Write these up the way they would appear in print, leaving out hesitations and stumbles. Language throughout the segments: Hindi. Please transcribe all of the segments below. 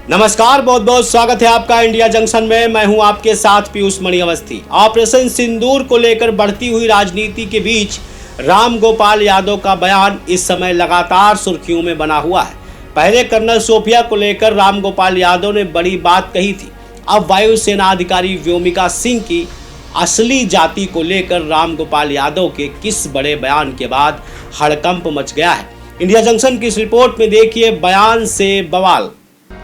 नमस्कार, बहुत बहुत स्वागत है आपका इंडिया जंक्शन में। मैं हूं आपके साथ पीयूष मणि अवस्थी। ऑपरेशन सिंदूर को लेकर बढ़ती हुई राजनीति के बीच राम गोपाल यादव का बयान इस समय लगातार सुर्खियों में बना हुआ है। पहले कर्नल सोफिया को लेकर राम गोपाल यादव ने बड़ी बात कही थी। अब वायुसेना अधिकारी व्योमिका सिंह की असली जाति को लेकर राम गोपाल यादव के किस बड़े बयान के बाद हड़कंप मच गया है। इंडिया जंक्शन की इस रिपोर्ट में देखिए बयान से बवाल।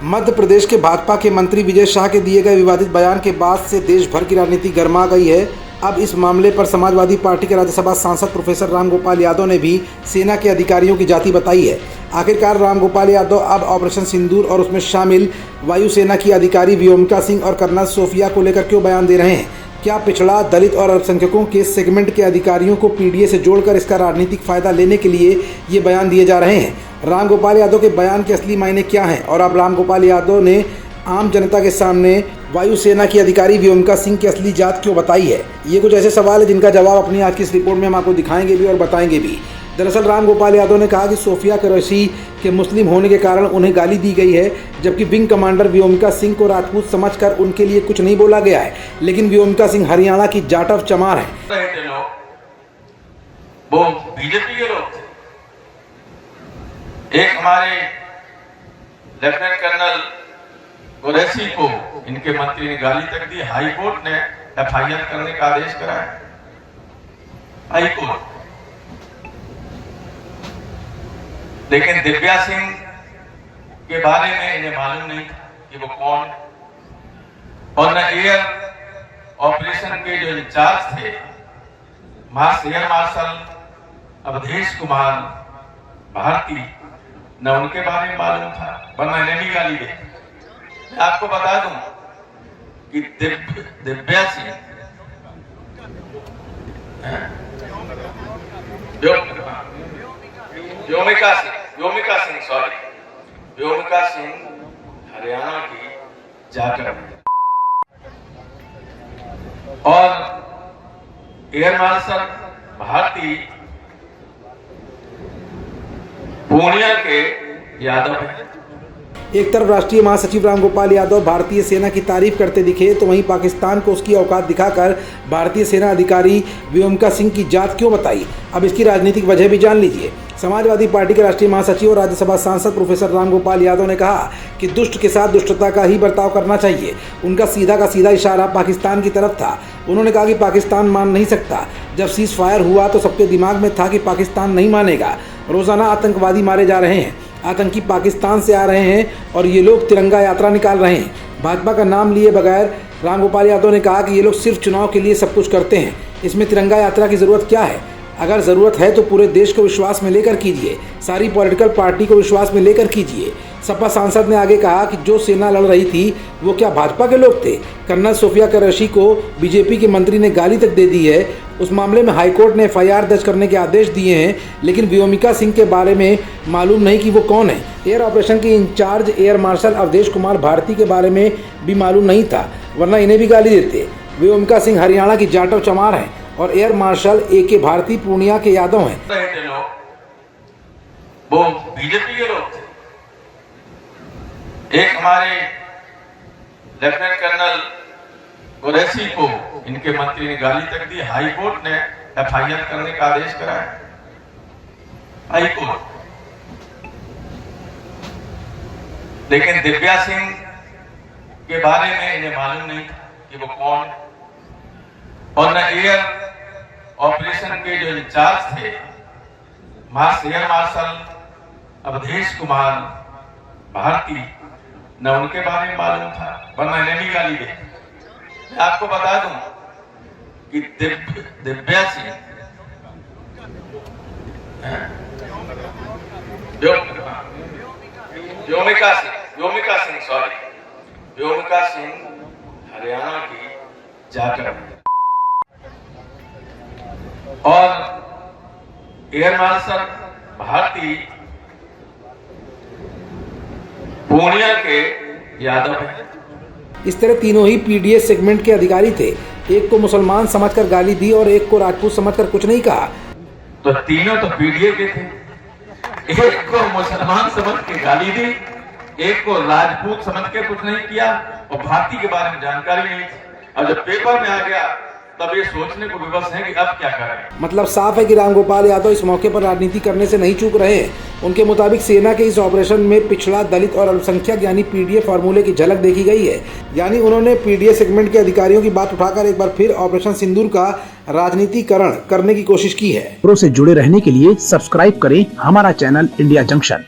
मध्य प्रदेश के भाजपा के मंत्री विजय शाह के दिए गए विवादित बयान के बाद से देश भर की राजनीति गर्मा गई है। अब इस मामले पर समाजवादी पार्टी के राज्यसभा सांसद प्रोफेसर राम गोपाल यादव ने भी सेना के अधिकारियों की जाति बताई है। आखिरकार राम गोपाल यादव अब ऑपरेशन सिंदूर और उसमें शामिल वायुसेना की अधिकारी व्योमिका सिंह और कर्नल सोफिया को लेकर क्यों बयान दे रहे हैं? क्या पिछड़ा, दलित और अल्पसंख्यकों के सेगमेंट के अधिकारियों को पीडीए से जोड़कर इसका राजनीतिक फायदा लेने के लिए ये बयान दिए जा रहे हैं? राम गोपाल यादव के बयान के असली मायने क्या हैं? और अब राम गोपाल यादव ने आम जनता के सामने वायुसेना की अधिकारी व्योमिका सिंह की असली जात क्यों बताई है? ये कुछ ऐसे सवाल है जिनका जवाब अपनी आज की इस रिपोर्ट में हम आपको दिखाएंगे भी और बताएंगे भी। दरअसल राम गोपाल यादव ने कहा कि सोफिया कुरैशी के मुस्लिम होने के कारण उन्हें गाली दी गई है, जबकि विंग कमांडर व्योमिका सिंह को राजपूत समझकर उनके लिए कुछ नहीं बोला गया है। लेकिन व्योमिका सिंह हरियाणा की जाटव चमार है। वो बीजेपी के लोग थे। एक हमारे लेफ्टिनेंट कर्नल कुरैशी को इनके मंत्री ने गाली तक दी। हाई कोर्ट ने एफआईआर करने का आदेश कराया। High court. लेकिन दिव्या सिंह के बारे में इन्हें मालूम नहीं था कि वो कौन, और न एयर ऑपरेशन के जो इंचार्ज थे एयर मार्शल अवधेश कुमार भारती, न उनके बारे में मालूम था, वरना इन्हें भी गाली दे। मैं आपको बता दूं कि दिव्या सिंह व्योमिका सिंह हरियाणा की जाटव है और एयर मार्शल भारती पूर्णिया के यादव हैं। एक तरफ राष्ट्रीय महासचिव राम गोपाल यादव भारतीय सेना की तारीफ करते दिखे, तो वहीं पाकिस्तान को उसकी औकात दिखाकर भारतीय सेना अधिकारी व्योमिका सिंह की जात क्यों बताई? अब इसकी राजनीतिक वजह भी जान लीजिए। समाजवादी पार्टी के राष्ट्रीय महासचिव और राज्यसभा सांसद प्रोफेसर राम गोपाल यादव ने कहा कि दुष्ट के साथ दुष्टता का ही बर्ताव करना चाहिए। उनका सीधा का सीधा इशारा पाकिस्तान की तरफ था। उन्होंने कहा कि पाकिस्तान मान नहीं सकता। जब सीज फायर हुआ तो सबके दिमाग में था कि पाकिस्तान नहीं मानेगा। रोजाना आतंकवादी मारे जा रहे हैं, आतंकी पाकिस्तान से आ रहे हैं और ये लोग तिरंगा यात्रा निकाल रहे हैं। भाजपा का नाम लिए बगैर राम गोपाल यादव ने कहा कि ये लोग सिर्फ चुनाव के लिए सब कुछ करते हैं। इसमें तिरंगा यात्रा की ज़रूरत क्या है? अगर ज़रूरत है तो पूरे देश को विश्वास में लेकर कीजिए, सारी पॉलिटिकल पार्टी को विश्वास में लेकर कीजिए। सपा सांसद ने आगे कहा कि जो सेना लड़ रही थी वो क्या भाजपा के लोग थे? कर्नल सोफिया कुरैशी को बीजेपी के मंत्री ने गाली तक दे दी है। उस मामले में हाईकोर्ट ने एफआईआर दर्ज करने के आदेश दिए हैं, लेकिन व्योमिका सिंह के बारे में मालूम नहीं कि वो कौन है। एयर ऑपरेशन के incharge air marshal Awadhesh Kumar Bharti के बारे में भी मालूम नहीं था, वरना इन्हें भी गाली देते। व्योमिका सिंह हरियाणा की जाटव चमार है और एयर मार्शल ए.के. भारती पूर्णिया के यादव हैं। वो बीजेपी के लोग थे। एक हमारे लेफ्टिनेंट कर्नल कुरैशी को इनके मंत्री ने गाली तक दी। हाई कोर्ट ने एफआईआर करने का आदेश कराया। High court. लेकिन दिव्या सिंह के बारे में इन्हें मालूम नहीं था कि वो कौन, और न एयर ऑपरेशन के जो इंचार्ज थे एयर मार्शल अवधेश कुमार भारती, न उनके बारे में मालूम था, वरना इन्हें भी गाली दे। मैं आपको बता दूं कि दिव्या सिंह व्योमिका सिंह हरियाणा की जाटव है और एयर मार्शल भारती पूर्णिया के यादव हैं। इस तरह तीनों ही पीडीए सेगमेंट के अधिकारी थे। एक को मुसलमान समझकर गाली दी और एक को राजपूत समझकर कुछ नहीं कहा। तो तीनों तो पीडीए के थे, एक को मुसलमान समझ के गाली दी एक को राजपूत समझ के कुछ नहीं किया और भारतीय के बारे में जानकारी नहीं थी। और जब पेपर में आ गया तब ये सोचने को विवश है कि अब क्या करें। मतलब साफ है कि रामगोपाल यादव इस मौके पर राजनीति करने से नहीं चूक रहे हैं। उनके मुताबिक सेना के इस ऑपरेशन में पिछड़ा, दलित और अल्पसंख्यक यानी पीडीए फार्मूले की झलक देखी गई है। यानी उन्होंने पीडीए सेगमेंट के अधिकारियों की बात उठाकर एक बार फिर ऑपरेशन सिंदूर का राजनीतिकरण करने की कोशिश की है। खबरों से जुड़े रहने के लिए सब्सक्राइब करें हमारा चैनल इंडिया जंक्शन।